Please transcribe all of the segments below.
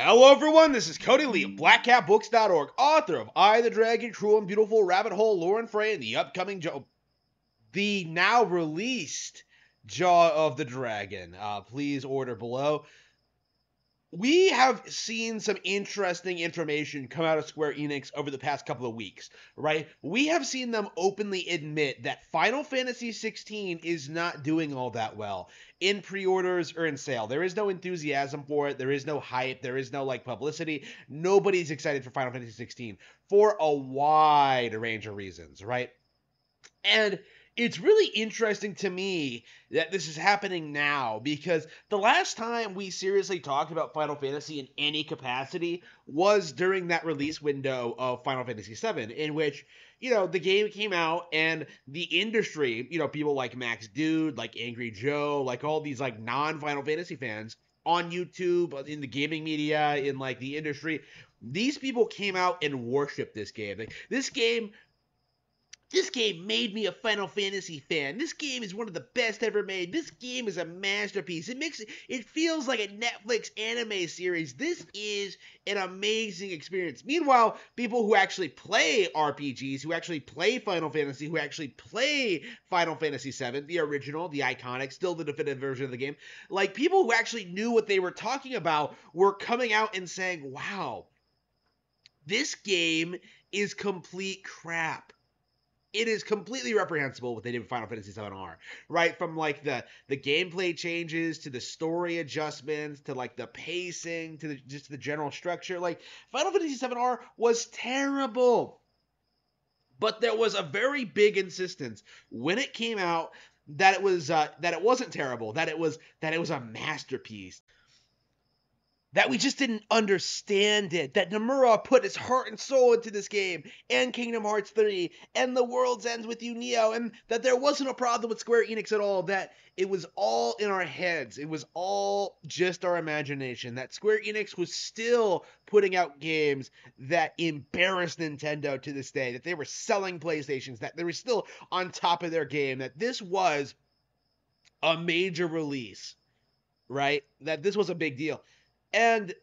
Hello everyone, this is Cody Lee of BlackCatBooks.org, author of I, the Dragon, Cruel and Beautiful, Rabbit Hole, Lore and Frey, and the upcoming the now released Jaw of the Dragon. Please order below. We have seen some interesting information come out of Square Enix over the past couple of weeks, right? We have seen them openly admit that Final Fantasy XVI is not doing all that well in pre-orders or in sale. There is no enthusiasm for it. There is no hype. There is no publicity. Nobody's excited for Final Fantasy XVI for a wide range of reasons, right? And it's really interesting to me that this is happening now because the last time we seriously talked about Final Fantasy in any capacity was during that release window of Final Fantasy VII, in which, the game came out and the industry, people like Max Dude, like Angry Joe, like all these non-Final Fantasy fans on YouTube, in the gaming media, in the industry, these people came out and worshiped this game. This game made me a Final Fantasy fan. This game is one of the best ever made. This game is a masterpiece. It feels like a Netflix anime series. This is an amazing experience. Meanwhile, people who actually play RPGs, who actually play Final Fantasy, who actually play Final Fantasy VII, the original, the iconic, still the definitive version of the game, people who actually knew what they were talking about were coming out and saying, wow, this game is complete crap. It is completely reprehensible what they did with Final Fantasy VII-R, right? From the gameplay changes to the story adjustments to the pacing to just the general structure. Final Fantasy VII-R was terrible, but there was a very big insistence when it came out that it wasn't terrible, that it was a masterpiece. That we just didn't understand it. That Nomura put his heart and soul into this game, and Kingdom Hearts 3, and The World's Ends with You, Neo, and that there wasn't a problem with Square Enix at all, that it was all in our heads. It was all just our imagination. That Square Enix was still putting out games that embarrassed Nintendo to this day, that they were selling PlayStations, that they were still on top of their game, that this was a major release, right? That this was a big deal. And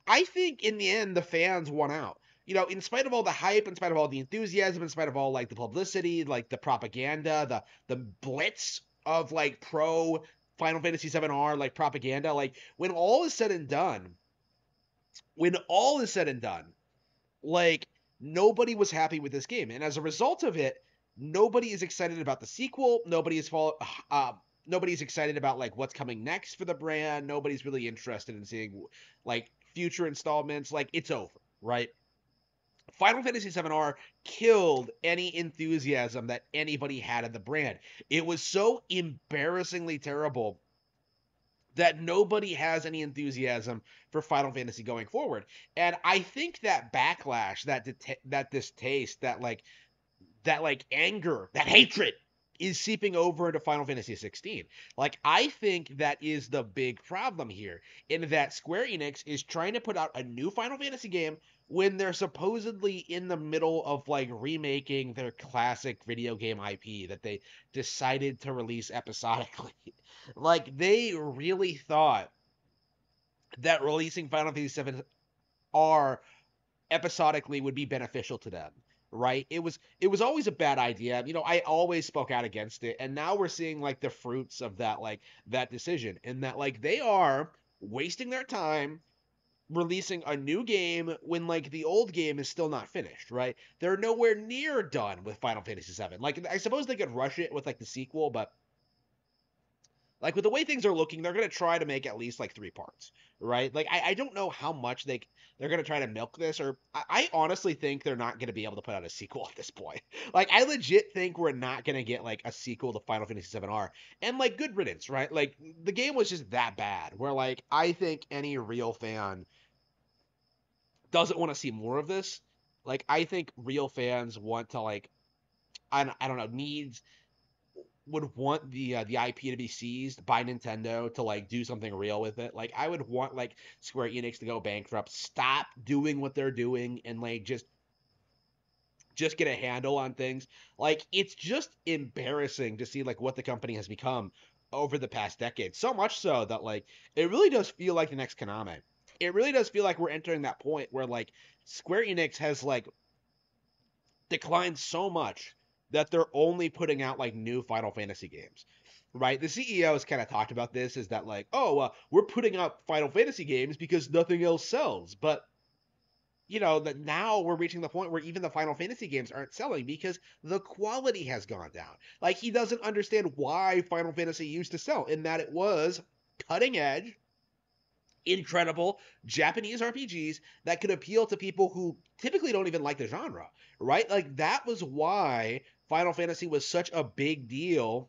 I think in the end, the fans won out. In spite of all the hype, in spite of all the enthusiasm, in spite of all the publicity, the propaganda, the blitz of pro Final Fantasy VII-R propaganda, when all is said and done, nobody was happy with this game, and as a result of it, nobody is excited about the sequel. Nobody's excited about what's coming next for the brand. Nobody's really interested in seeing future installments. It's over, right? Final Fantasy VII-R killed any enthusiasm that anybody had in the brand. It was so embarrassingly terrible that nobody has any enthusiasm for Final Fantasy going forward. And I think that backlash, that distaste, that anger, that hatred is seeping over into Final Fantasy XVI. I think that is the big problem here, in that Square Enix is trying to put out a new Final Fantasy game when they're supposedly in the middle of remaking their classic video game IP that they decided to release episodically. They really thought that releasing Final Fantasy VII-R episodically would be beneficial to them. Right? It was always a bad idea. I always spoke out against it, and now we're seeing the fruits of that that decision, and that they are wasting their time releasing a new game when the old game is still not finished, right? They're nowhere near done with Final Fantasy VII. I suppose they could rush it with the sequel, but with the way things are looking, they're going to try to make at least 3 parts, right? I don't know how much they're going to try to milk this, or I honestly think they're not going to be able to put out a sequel at this point. I legit think we're not going to get a sequel to Final Fantasy VII-R, and good riddance, right? The game was just that bad, where I think any real fan doesn't want to see more of this. I think real fans want to I don't know, would want the IP to be seized by Nintendo to do something real with it. I would want Square Enix to go bankrupt, stop doing what they're doing, and just get a handle on things. It's just embarrassing to see what the company has become over the past decade. So much so that it really does feel like the next Konami. it really does feel like we're entering that point where like Square Enix has like declined so much that they're only putting out like new Final Fantasy games. Right? The CEO has kind of talked about this is that like, oh, we're putting out Final Fantasy games because nothing else sells. But that now we're reaching the point where even the Final Fantasy games aren't selling because the quality has gone down. Like he doesn't understand why Final Fantasy used to sell, in that it was cutting edge, incredible Japanese RPGs that could appeal to people who typically don't even like the genre, right? Like that was why Final Fantasy was such a big deal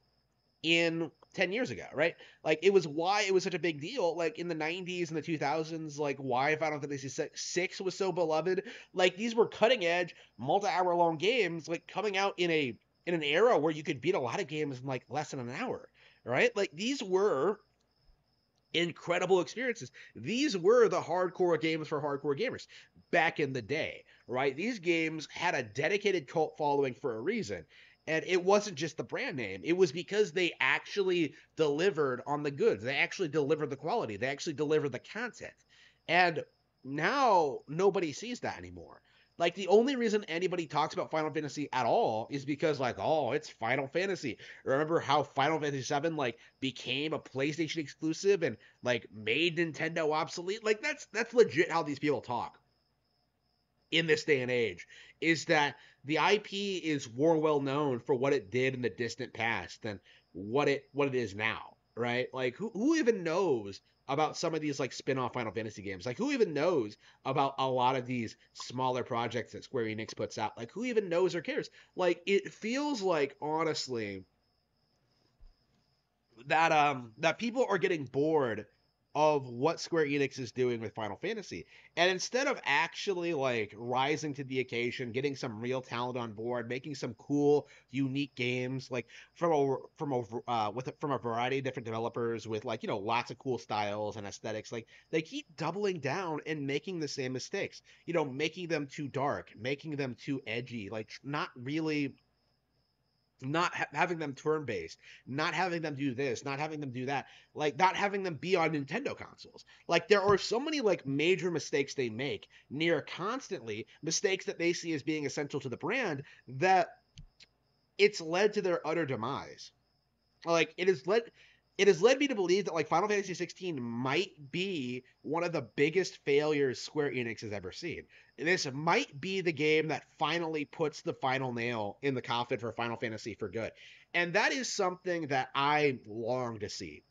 in 10 years ago, right? Like it was why it was such a big deal like in the 90s and the 2000s, like why Final Fantasy 6 was so beloved. Like these were cutting edge multi-hour long games like coming out in an era where you could beat a lot of games in like less than an hour, right? Like these were incredible experiences. These were the hardcore games for hardcore gamers back in the day, right? These games had a dedicated cult following for a reason. And it wasn't just the brand name. It was because they actually delivered on the goods. They actually delivered the quality. They actually delivered the content. And now nobody sees that anymore. Like the only reason anybody talks about Final Fantasy at all is because like, oh, it's Final Fantasy. Remember how Final Fantasy 7 like became a PlayStation exclusive and like made Nintendo obsolete? Like that's legit how these people talk in this day and age, is that the IP is more well known for what it did in the distant past than what it is now, right? Like who even knows about some of these like spin-off Final Fantasy games? Like who even knows about a lot of these smaller projects that Square Enix puts out? Like who even knows or cares? Like it feels like honestly that people are getting bored of what Square Enix is doing with Final Fantasy. And instead of actually like rising to the occasion, getting some real talent on board, making some cool, unique games like from a variety of different developers with like, lots of cool styles and aesthetics, like they keep doubling down and making the same mistakes. Making them too dark, making them too edgy, like not really not having them turn based, not having them do this, not having them do that, like not having them be on Nintendo consoles. Like there are so many like major mistakes they make near constantly, mistakes that they see as being essential to the brand, that it's led to their utter demise. Like it has led me to believe that like Final Fantasy 16 might be one of the biggest failures Square Enix has ever seen. This might be the game that finally puts the final nail in the coffin for Final Fantasy for good. And that is something that I long to see.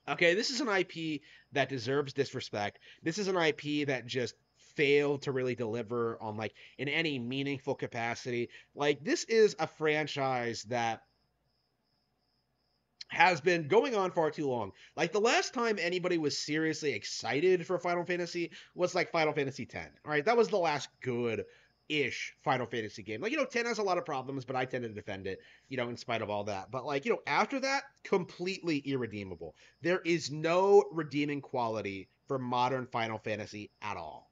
Okay, this is an IP that deserves disrespect. This is an IP that just failed to really deliver on like in any meaningful capacity. Like this is a franchise that has been going on far too long. Like the last time anybody was seriously excited for Final Fantasy was like Final Fantasy X. All right, that was the last good-ish Final Fantasy game. Like 10 has a lot of problems, but I tend to defend it, in spite of all that. But like after that, completely irredeemable. There is no redeeming quality for modern Final Fantasy at all.